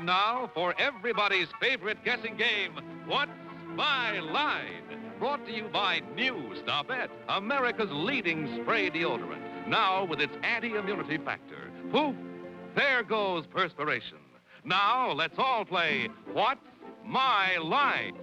now for everybody's favorite guessing game, What's My Line? Brought to you by New Stopette, America's leading spray deodorant. Now with its anti-immunity factor. Poof! There goes perspiration. Now let's all play What's My Line?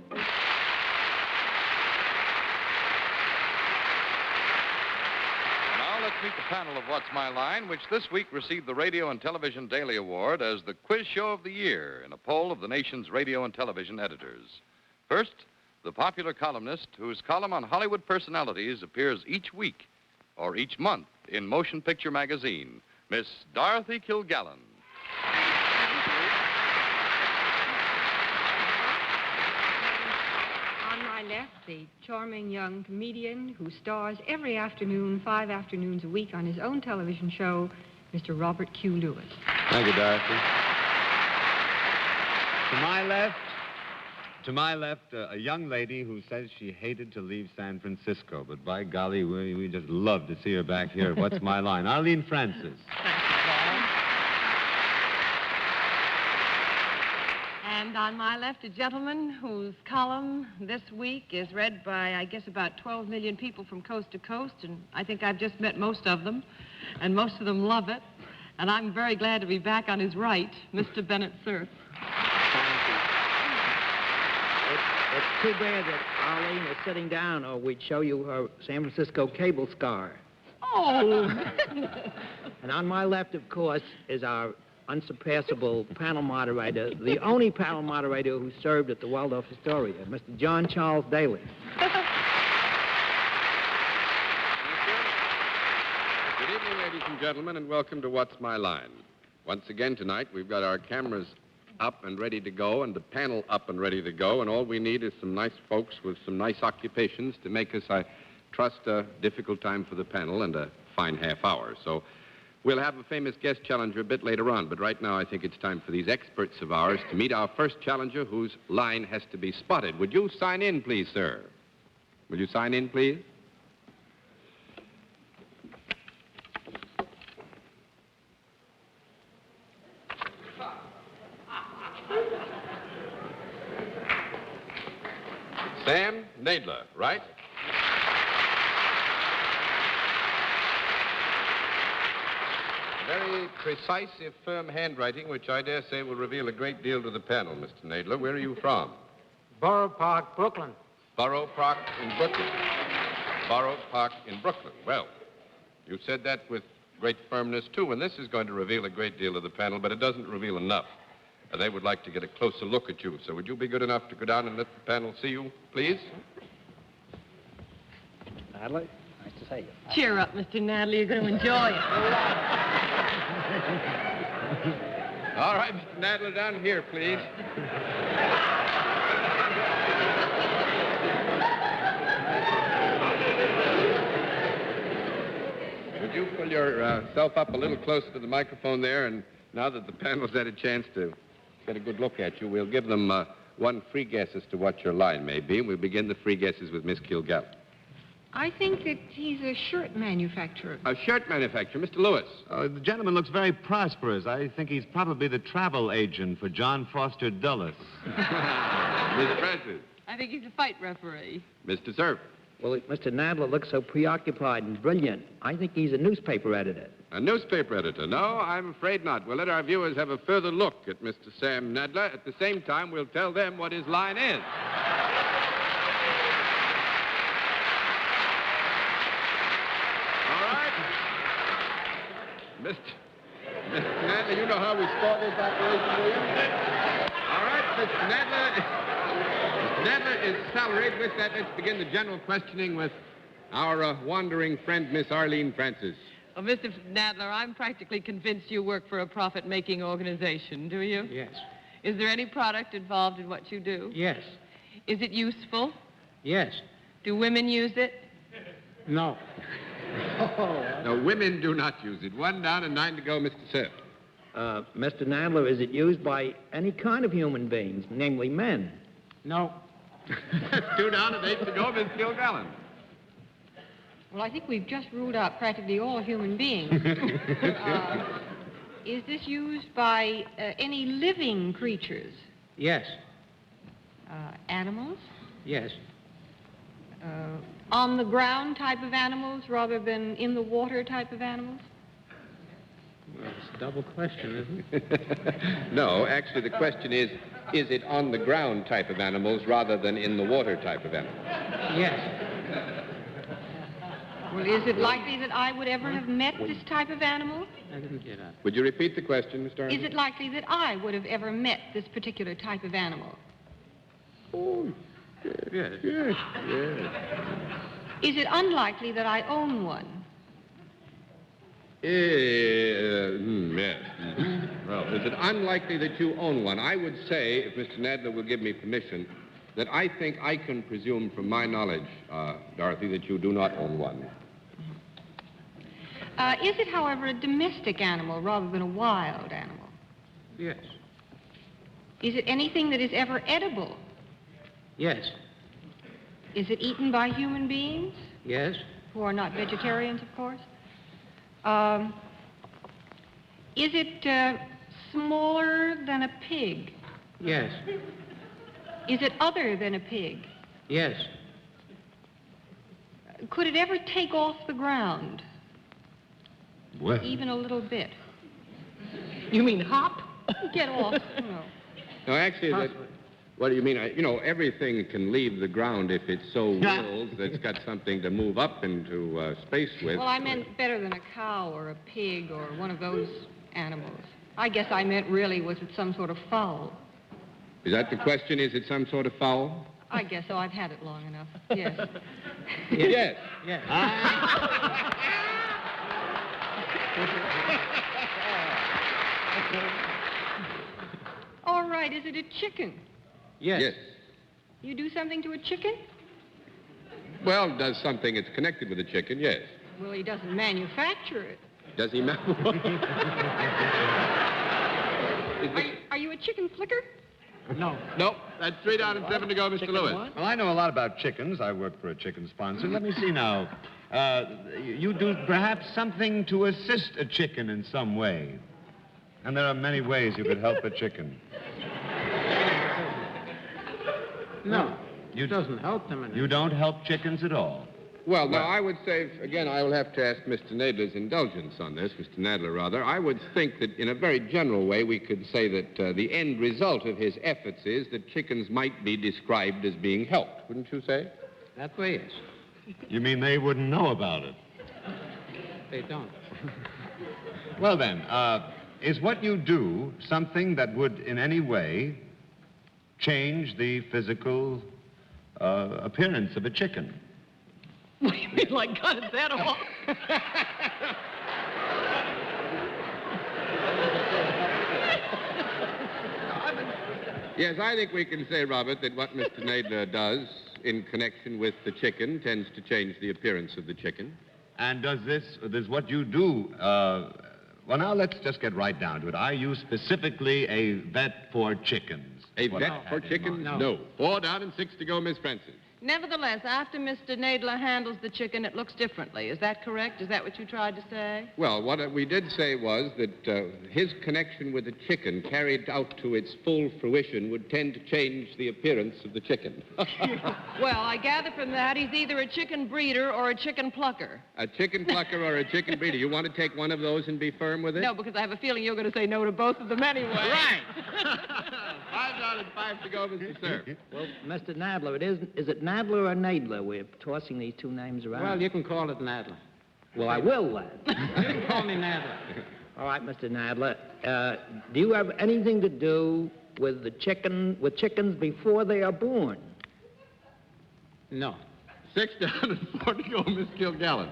Now let's meet the panel of What's My Line, which this week received the Radio and Television Daily Award as the Quiz Show of the Year in a poll of the nation's radio and television editors. First, the popular columnist whose column on Hollywood personalities appears each week or each month in Motion Picture Magazine, Miss Dorothy Kilgallen. On my left, the charming young comedian who stars every afternoon, 5 afternoons a week on his own television show, Mr. Robert Q. Lewis. Thank you, Dorothy. To my left, a young lady who says she hated to leave San Francisco, but by golly, we just love to see her back here. What's My Line? Arlene Francis. And on my left, a gentleman whose column this week is read by, I guess, about 12 million people from coast to coast, and I think I've just met most of them, and most of them love it. And I'm very glad to be back on his right, Mr. Bennett, Cerf. It's too bad that Arlene is sitting down, or we'd show you her San Francisco cable scar. Oh! And on my left, of course, is our unsurpassable panel moderator, the only panel moderator who served at the Waldorf Astoria, Mr. John Charles Daly. Good evening, ladies and gentlemen, and welcome to What's My Line. Once again tonight, we've got our cameras up and ready to go, and the panel up and ready to go, and all we need is some nice folks with some nice occupations to make us, I trust, a difficult time for the panel and a fine half hour. So we'll have a famous guest challenger a bit later on, but right now I think it's time for these experts of ours to meet our first challenger whose line has to be spotted. Would you sign in, please, sir? Will you sign in, please? Sam Nadler, right? Very precise, if firm handwriting, which I dare say will reveal a great deal to the panel, Mr. Nadler. Where are you from? Borough Park, Brooklyn. Borough Park in Brooklyn. Borough Park in Brooklyn. Well, you said that with great firmness, too, and this is going to reveal a great deal to the panel, but it doesn't reveal enough. And they would like to get a closer look at you. So would you be good enough to go down and let the panel see you, please? Natalie, nice to see you. Cheer up, Mr. Nadler. You're going to enjoy it. All right, Mr. Nadler, down here, please. Would you pull yourself up a little closer to the microphone there, and now that the panel's had a chance to get a good look at you, we'll give them one free guess as to what your line may be. We'll begin the free guesses with Miss Kilgallen. I think that he's a shirt manufacturer. A shirt manufacturer, Mr. Lewis. The gentleman looks very prosperous. I think he's probably the travel agent for John Foster Dulles. Miss Francis. I think he's a fight referee. Mr. Cerf. Well, Mr. Nadler looks so preoccupied and brilliant. I think he's a newspaper editor. A newspaper editor? No, I'm afraid not. We'll let our viewers have a further look at Mr. Sam Nadler. At the same time, we'll tell them what his line is. All right. Mr. Nadler, you know how we start this operation, do you? All right, Mr. Nadler. Mr. Nadler is salaried. With that, let's begin the general questioning with our wandering friend, Miss Arlene Francis. Well, Mr. Nadler, I'm practically convinced you work for a profit-making organization, do you? Yes. Is there any product involved in what you do? Yes. Is it useful? Yes. Do women use it? No. No, women do not use it. 1 down and 9 to go, Mr. Cerf. Mr. Nadler, is it used by any kind of human beings, namely men? No. 2 down and 8 to go, Miss Kilgallen. Well, I think we've just ruled out practically all human beings. Is this used by any living creatures? Yes. Animals? Yes. On the ground type of animals rather than in the water type of animals? Well, it's a double question, isn't it? No, actually, the question is it on the ground type of animals rather than in the water type of animals? Yes. Well, is it likely that I would ever have met this type of animal? I didn't get that. Would you repeat the question, Mr. Arlene? Is it likely that I would have ever met this particular type of animal? Oh, Yes. yes, yes. Is it unlikely that I own one? Yes. Well, is it unlikely that you own one? I would say, if Mr. Nadler will give me permission, that I think I can presume from my knowledge, Dorothy, that you do not own one. Is it, however, a domestic animal rather than a wild animal? Yes. Is it anything that is ever edible? Yes. Is it eaten by human beings, Yes. who are not vegetarians, of course? Is it smaller than a pig? Yes. Is it other than a pig? Yes. Could it ever take off the ground, Well, even a little bit? You mean hop? Get off, you know. No, actually, what do you mean? Everything can leave the ground if it so wills that it's got something to move up into space with. Well, I meant better than a cow or a pig or one of those animals. I guess I meant really, was it some sort of fowl? Is that the question? Is it some sort of fowl? I guess so. I've had it long enough. Yes. Yes. Yes. All right. Is it a chicken? Yes. Yes. You do something to a chicken? Well, does something that's connected with a chicken, yes. Well, he doesn't manufacture it. Does he? Are you a chicken flicker? No. Nope. That's 3 down and 7 to go, Mr. Chicken Lewis. what? well, I know a lot about chickens. I work for a chicken sponsor. Let me see now. You do perhaps something to assist a chicken in some way. And there are many ways you could help a chicken. No. It doesn't help them You don't help chickens at all. Well, now, I would say, again, I will have to ask Mr. Nadler's indulgence on this, Mr. Nadler, rather. I would think that in a very general way, we could say that the end result of his efforts is that chickens might be described as being helped, wouldn't you say? That way, yes. You mean they wouldn't know about it? They don't. Well, then, is what you do something that would in any way change the physical appearance of a chicken? What do you mean, like cut his head off? Yes, I think we can say, Robert, that what Mr. Nadler does in connection with the chicken tends to change the appearance of the chicken. And does what you do, well, now let's just get right down to it. Are you specifically a vet for chickens? A What vet I for had in chickens? mind. No. No. 4 down and 6 to go, Miss Francis. Nevertheless, after Mr. Nadler handles the chicken, it looks differently. Is that correct? Is that what you tried to say? Well, what we did say was that his connection with the chicken carried out to its full fruition would tend to change the appearance of the chicken. Well, I gather from that he's either a chicken breeder or a chicken plucker. A chicken plucker or a chicken breeder. You want to take one of those and be firm with it? No, because I have a feeling you're going to say no to both of them anyway. Right. 5 down and 5 to go, Mr. Cerf. Well, Mr. Nadler, is it Nadler or Nadler? We're tossing these two names around. Well, you can call it Nadler. Well, I will, then. You can call me Nadler. All right, Mr. Nadler. Do you have anything to do with with chickens before they are born? No. 6 down and 4 to go, Miss Kilgallen.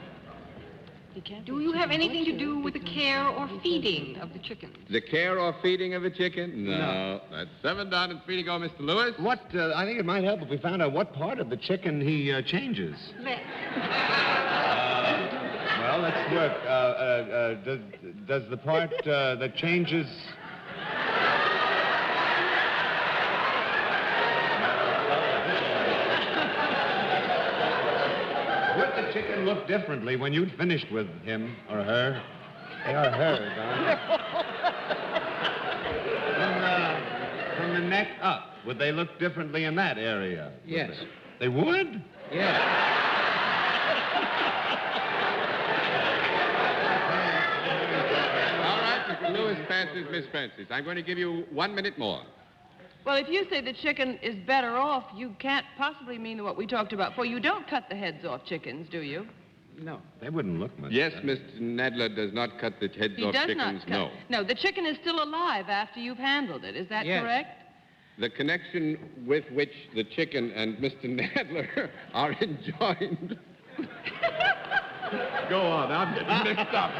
Do you have anything to do with the care or feeding of the chickens? The care or feeding of a chicken? No. That's 7 down and 3 to go, Mr. Lewis. What, I think it might help if we found out what part of the chicken he changes. Well, let's work. Does the part that changes... Would the chicken look differently when you'd finished with him or her? They are herd, aren't they? From the neck up, would they look differently in that area? Yes. They would? Yes. All right, Mr. Lewis Francis, Miss Francis. I'm going to give you 1 minute more. Well, if you say the chicken is better off, you can't possibly mean what we talked about. For you don't cut the heads off chickens, do you? No. They wouldn't look much. Yes, better. Mr. Nadler does not cut the heads He off does chickens, not cut. no. No, the chicken is still alive after you've handled it. Is that Yes. correct? The connection with which the chicken and Mr. Nadler are enjoined. Go on, I'm getting mixed up.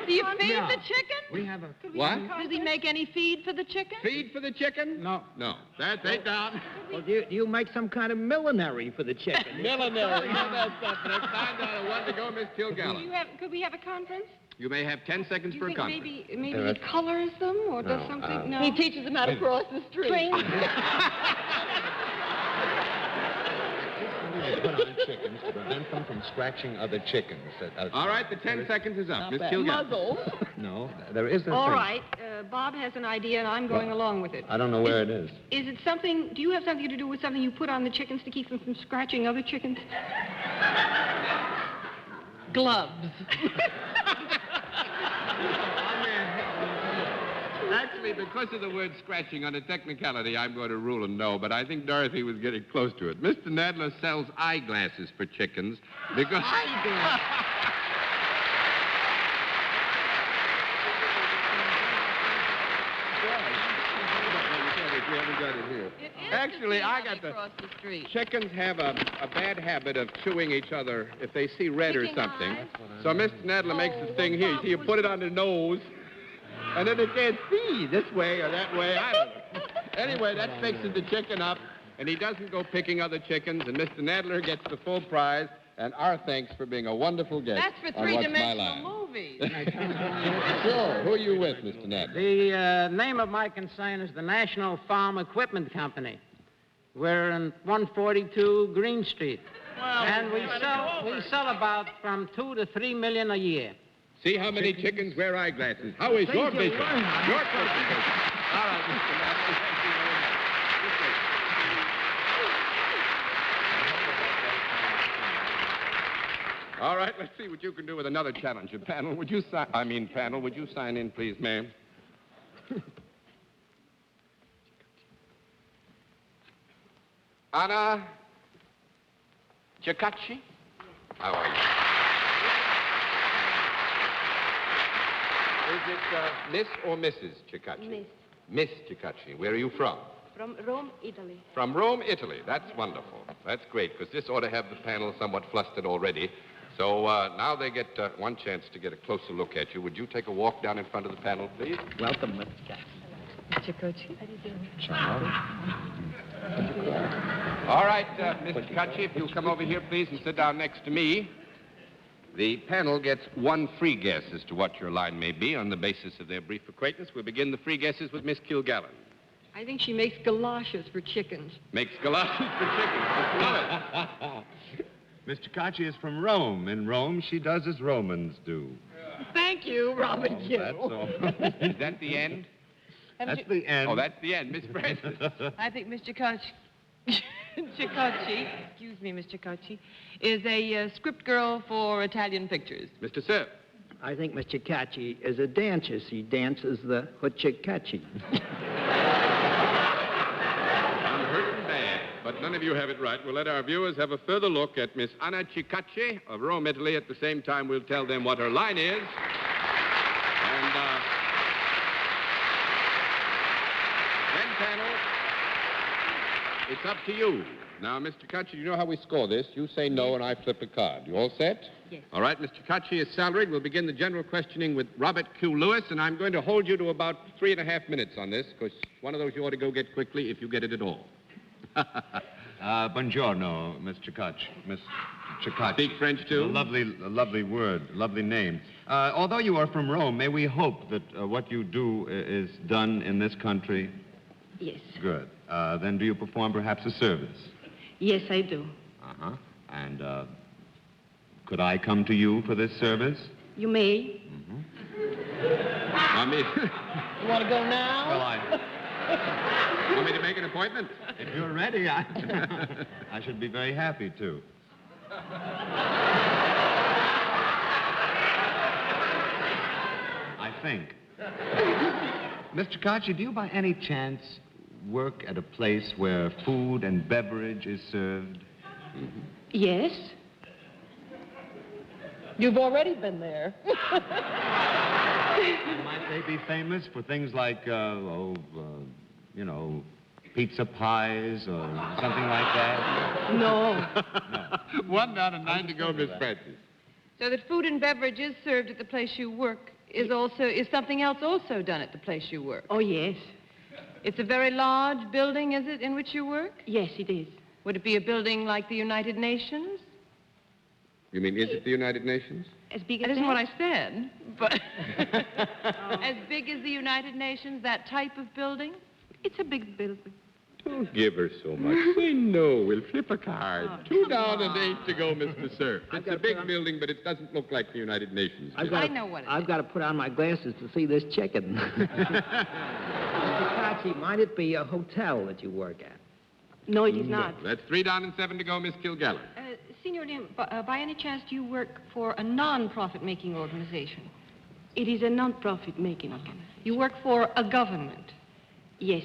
Do you feed No. the chicken? We have a... What? Does he make any feed for the chicken? Feed for the chicken? No. No. That's eight down. Well, do you make some kind of millinery for the chicken? Millinery. All that stuff. Let's find out. One to go, Miss Kilgallen. Could we have a conference? You may have 10 seconds Do for you a think conference. maybe There he colors them or does No, something? No. He teaches them how to cross the street. Trains They put on chickens to prevent them from scratching other chickens. All right, the 10 seconds is up. Miss bad. Kilgallen. Muzzles. No, there is a All thing. right. Bob has an idea, and I'm going along with it. I don't know where it is. Is it something? Do you have something to do with something you put on the chickens to keep them from scratching other chickens? Gloves. Actually, because of the word scratching on a technicality, I'm going to rule a no, but I think Dorothy was getting close to it. Mr. Nadler sells eyeglasses for chickens because... We haven't got it here. It is Actually, to see I how got they the... cross the street. Chickens have a bad habit of chewing each other if they see red or Picking something. eyes? So Mr. Nadler makes this thing here. You Bob see, you was- put it on the nose, and then it can't see this way or that way. I don't know. Anyway, that fixes the chicken up, and he doesn't go picking other chickens, and Mr. Nadler gets the full prize, and our thanks for being a wonderful guest. That's for on What's My three-dimensional Line. movies. Sure. Who are you with, Mr. Nadler? The name of my concern is the National Farm Equipment Company. We're in 142 Green Street. And we sell about from 2 to 3 million a year. See how many chickens wear eyeglasses. How is your business? Your business. All right, Mr. Nadler. Thank you very much. All right, let's see what you can do with another challenger. Panel, would you sign in, please, ma'am? Anna Giacacci? How are you? Is it Miss or Mrs. Giacacci? Miss. Miss Giacacci. Where are you from? From Rome, Italy. From Rome, Italy. That's wonderful. That's great, because this ought to have the panel somewhat flustered already. So now they get one chance to get a closer look at you. Would you take a walk down in front of the panel, please? Welcome, Mr. Jackson. Mr. Cochi. All right, Mr. Giacacci, if you'll come over here, please, and sit down next to me. The panel gets one free guess as to what your line may be on the basis of their brief acquaintance. We'll begin the free guesses with Miss Kilgallen. I think she makes galoshes for chickens. Makes galoshes for chickens. Miss Lewis. Miss Ciccacci is from Rome. In Rome, she does as Romans do. Thank you, Robin Q. That's all. Is that the end? That's the end. Oh, that's the end. Miss Francis. I think Mr. Ciccacci, excuse me, Mr. Ciccacci, is a script girl for Italian pictures. Mr. Cerf. I think Mr. Cacci is a dancer. She dances the hoochie-cacci. Unheard and bad, but none of you have it right. We'll let our viewers have a further look at Miss Anna Ciccacci of Rome, Italy. At the same time, we'll tell them what her line is. And then, panel, it's up to you. Now, Mr. Ciccacci, you know how we score this. You say no, and I flip a card. You all set? Yes. All right, Mr. Ciccacci is salaried. We'll begin the general questioning with Robert Q. Lewis, and I'm going to hold you to about 3.5 minutes on this, because one of those you ought to go get quickly if you get it at all. Buongiorno, Miss Ciccacci. Miss Ciccacci. Speak French, too? A lovely word, lovely name. Although you are from Rome, may we hope that what you do is done in this country? Yes. Good. Then do you perform perhaps a service? Yes, I do. Uh-huh. And could I come to you for this service? You may. I mean, You want to go now? Well, want me to make an appointment? if you're ready, I should be very happy to. I think. Mr. Kachi, do you by any chance work at a place where food and beverage is served? Yes. You've already been there. Might they be famous for things like, pizza pies or something like that? No. One down and 9 to go, Miss Francis. So that food and beverage is served at the place you work is something else also done at the place you work? Oh, yes. It's a very large building, is it, in which you work? Yes, it is. Would it be a building like the United Nations? You mean, is it the United Nations? As big as That isn't that? what I said, but as big as the United Nations, that type of building? It's a big building. Don't give her so much. Say no. We'll flip a card. 2 down and 8 to go, Mr. Cerf. It's a big building, but it doesn't look like the United Nations. I know what it I've is. got to put on my glasses to see this chicken. Mr. Kachi, might it be a hotel that you work at? No, it is not. That's 3 down and 7 to go, Miss Kilgallen. Senor Lim, by any chance do you work for a non-profit-making organization? It is a non-profit making organization. You work for a government. Yes,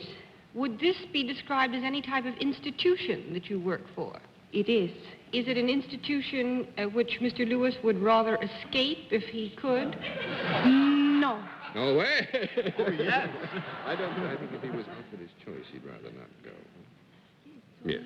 Would this be described as any type of institution that you work for? it is. Is it an institution which Mr. Lewis would rather escape if he could? No. No way. Oh, yes. I think if he was offered his choice, he'd rather not go. Yes.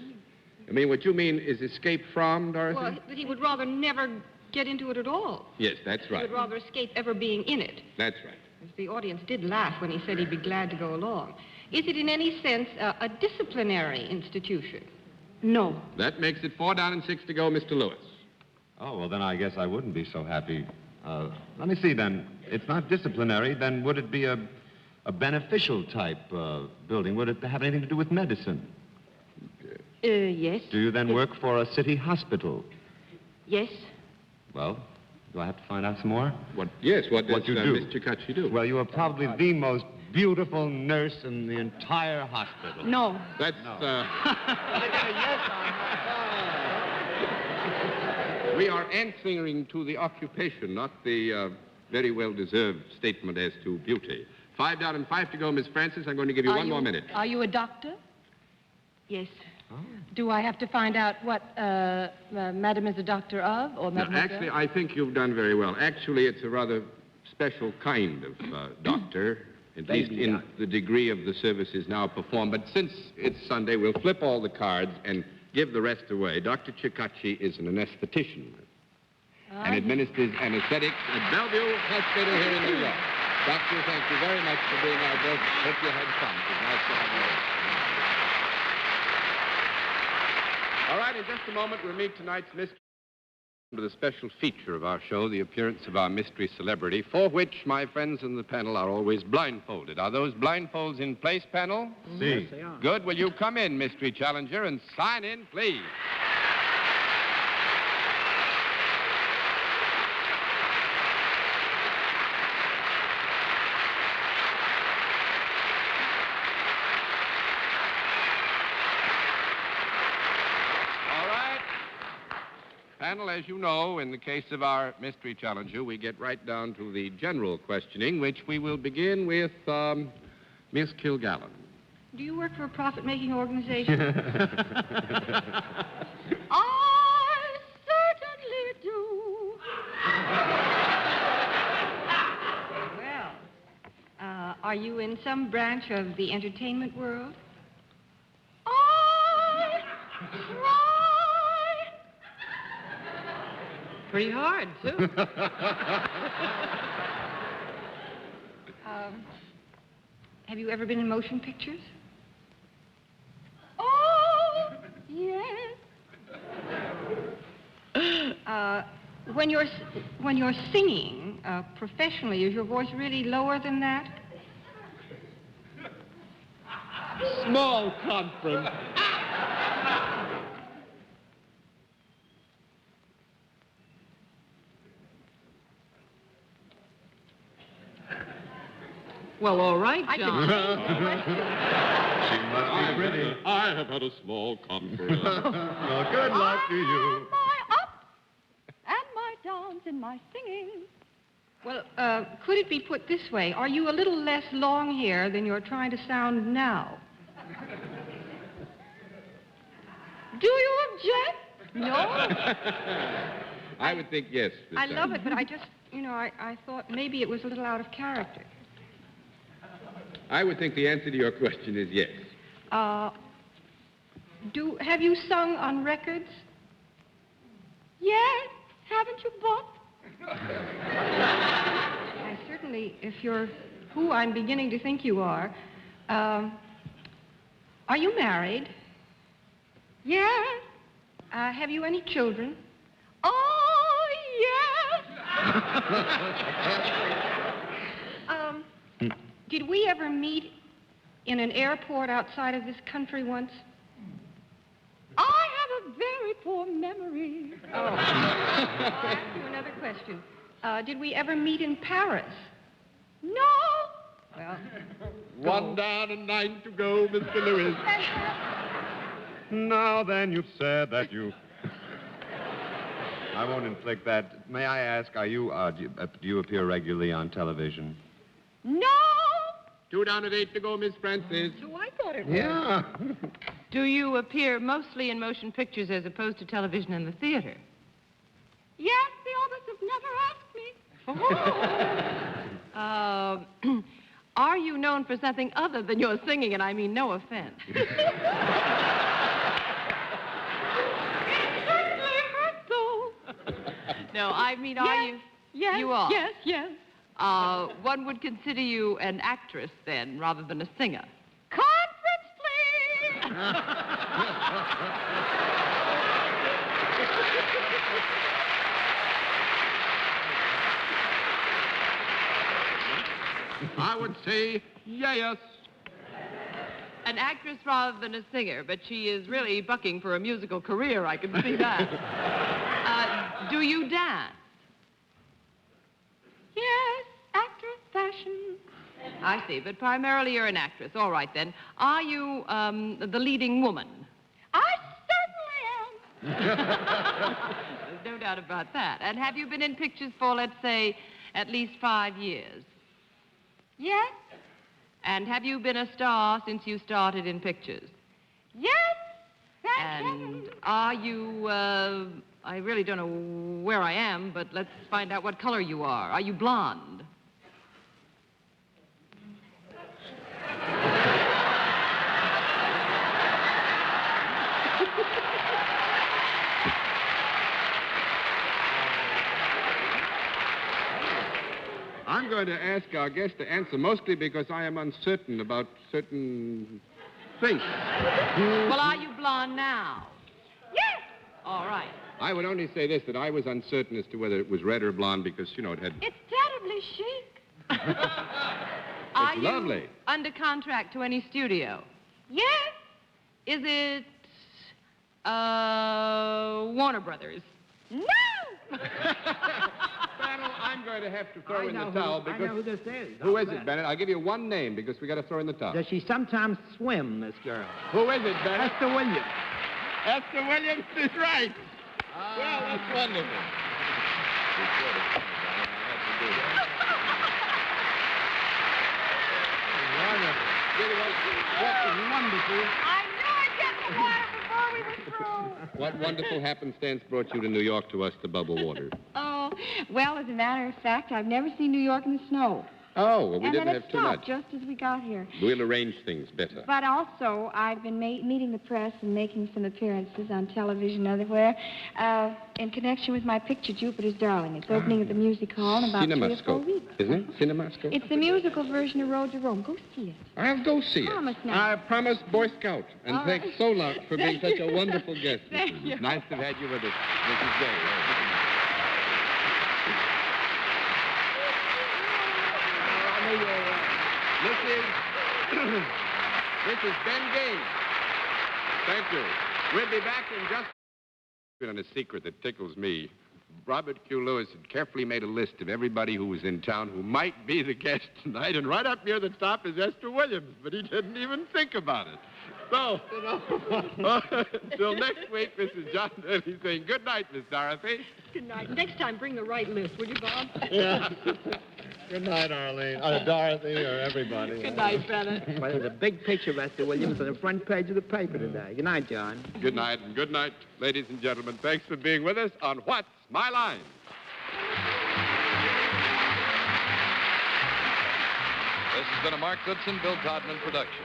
I mean, what you mean is escape from, Dorothy? Well, that he would rather never get into it at all. Yes, that's He right. would rather escape ever being in it. That's right. The audience did laugh when he said he'd be glad to go along. Is it in any sense a disciplinary institution? No. That makes it 4 down and 6 to go, Mr. Lewis. Oh, well, then I guess I wouldn't be so happy. Let me see, then. It's not disciplinary. Then would it be a beneficial type building? Would it have anything to do with medicine? Yes. Do you then work for a city hospital? Yes. Well, do I have to find out some more? What does you do? Mr. Cutchy do? Well, you are probably the most beautiful nurse in the entire hospital. No. That's, We are answering to the occupation, not the very well-deserved statement as to beauty. 5 down and 5 to go, Miss Francis. I'm going to give you one more minute. Are you a doctor? Yes. Do I have to find out what Madam is a doctor of, or Now, Mademoiselle? actually, I think you've done very well. Actually, it's a rather special kind of doctor, at least in the degree of the services now performed. But since it's Sunday, we'll flip all the cards and give the rest away. Dr. Chikachi is an anesthetician and administers anesthetics at Bellevue Hospital here in New York. Doctor, thank you very much for being our guest. Hope you had fun. It was nice to have you. All right, in just a moment, we'll meet tonight's mystery with a special feature of our show, the appearance of our mystery celebrity, for which my friends in the panel are always blindfolded. Are those blindfolds in place, panel? See. Yes, they are. Good. Will you come in, mystery challenger, and sign in, please? All right. Panel, as you know, in the case of our mystery challenger, we get right down to the general questioning, which we will begin with Miss Kilgallen. Do you work for a profit-making organization? I certainly do. Well, are you in some branch of the entertainment world? I try. Pretty hard, too. Have you ever been in motion pictures? Oh, yes. When you're singing professionally, is your voice really lower than that? Small conference. Well, all right, I John. She must be pretty. I have had a small conference. Well, good luck to you. My ups and my downs and my singing. Well, could it be put this way? Are you a little less long hair than you're trying to sound now? Do you object? No? I would think yes. I love it, but I just, I thought maybe it was a little out of character. I would think the answer to your question is yes. Have you sung on records? Yes, haven't you, Bob? I certainly, if you're who I'm beginning to think you are you married? Yes. Have you any children? Oh, yes. Did we ever meet in an airport outside of this country once? I have a very poor memory. Oh. I'll ask you another question. Did we ever meet in Paris? No. Well, One down and 9 to go, Mr. Lewis. Now then, you've said that you... I won't inflict that. May I ask, do you appear regularly on television? No. 2 down and 8 to go, Miss Francis. so I thought it was. Yeah. Do you appear mostly in motion pictures as opposed to television and the theater? Yes, the others have never asked me. Are you known for something other than your singing? And I mean no offense. It certainly hurt, though. No, I mean, are you? Yes. You are? Yes, yes. One would consider you an actress then, rather than a singer. Conference, please. I would say yes. An actress rather than a singer, but she is really bucking for a musical career, I can see that. Do you dance? Yes, actress fashion. I see, but primarily you're an actress. All right, then. Are you the leading woman? I certainly am. There's no doubt about that. And have you been in pictures for, let's say, at least 5 years? Yes, And have you been a star since you started in pictures? yes, thank And heaven. are you, I really don't know where I am, but let's find out what color you are. Are you blonde? I'm going to ask our guest to answer mostly because I am uncertain about certain things. Well, are you blonde now? Yes, All right. I would only say this, that I was uncertain as to whether it was red or blonde because, it had... it's terribly chic. Are you lovely. under contract to any studio? Yes, Is it, Warner Brothers? no. Bennett, I'm going to have to throw in the towel because... I know who this is. Who is it, Bennett? I'll give you one name because we got to throw in the towel. Does she sometimes swim, this girl? Who is it, Bennett? Esther Williams. Esther Williams is right. Well, that's wonderful. Wonderful. What wonderful... I knew I'd get the water before we were through. What wonderful happenstance brought you to New York to us to bubble water? Oh, well, as a matter of fact, I've never seen New York in the snow. Oh, well, we and didn't then have it too stopped much. just as we got here. We'll arrange things better. But also, I've been meeting the press and making some appearances on television everywhere in connection with my picture, Jupiter's Darling. It's opening at the Music Hall in about 3 or 4 Cinemascope, weeks. isn't it? Cinemascope? It's the musical version of Road to Rome. Go see it. I'll go see it. Promise now. I promise, Boy Scout. And All thanks right. so much for being Thank such a you. wonderful guest. Thank Mrs. you. It's nice to have had you with us, Mrs. Day. Mrs. Ben Gaines. Thank you. We'll be back in just... On a secret that tickles me. Robert Q. Lewis had carefully made a list of everybody who was in town who might be the guest tonight, and right up near the top is Esther Williams, but he didn't even think about it. So, until next week, this is John Daly saying good night, Miss Dorothy. Good night. Next time, bring the right list, will you, Bob? Yeah. Good night, Arlene. Dorothy, or everybody. Good night, Bennett. Well, there's a big picture of Esther Williams on the front page of the paper today. Good night, John. Good night, and good night, ladies and gentlemen. Thanks for being with us on What's My Line? This has been a Mark Goodson, Bill Todman production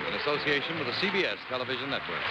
in association with the CBS Television Network.